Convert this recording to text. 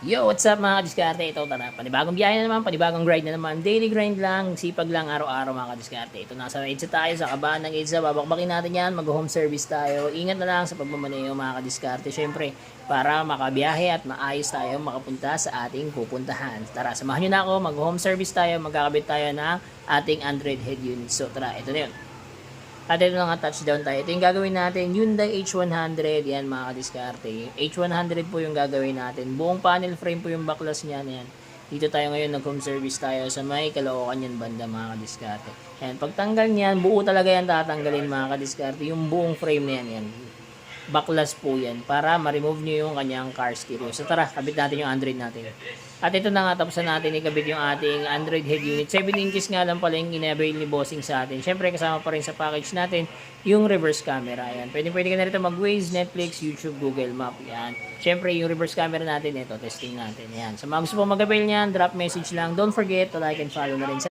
Yo, what's up mga kadiskarte? Ito, tara. Panibagong biyahe na naman, panibagong grind na naman. Daily grind lang, sipag lang araw-araw mga kadiskarte. Ito, nasa EDSA tayo, sa kabaan ng EDSA. Babakbakin natin yan, mag-home service tayo. Ingat na lang sa pagmamaneho mga kadiskarte. Siyempre, para makabiyahe at maayos tayo makapunta sa ating pupuntahan. Tara, samahan nyo na ako, mag-home service tayo, magkakabit tayo ng ating Android head unit. So, tara, ito na yun. At ito na nga, touchdown tayo. Ito yung gagawin natin, Hyundai H100. Yan mga kadiskarte. H100 po yung gagawin natin. Buong panel frame po yung baklas niyan. Yan. Dito tayo ngayon, nag-home service tayo sa may Caloocan yan banda mga kadiskarte. Yan. Pagtanggal niyan, buo talaga yan tatanggalin mga kadiskarte. Yung buong frame na yan. Yan. Baklas po yan para ma-remove nyo yung kanyang car stereo. So tara, kabit natin yung Android natin. At ito na nga, tapos na natin ikabit yung ating Android head unit. 7 inches nga lang pala yung in-avail ni Bossing sa atin. Siyempre kasama pa rin sa package natin yung reverse camera. Yan. Pwede ka na rito mag-Waze, Netflix, YouTube, Google Map. Yan. Siyempre yung reverse camera natin, ito, testing natin. Yan. Sa mga gusto po mag-avail niyan, drop message lang. Don't forget to like and follow na rin sa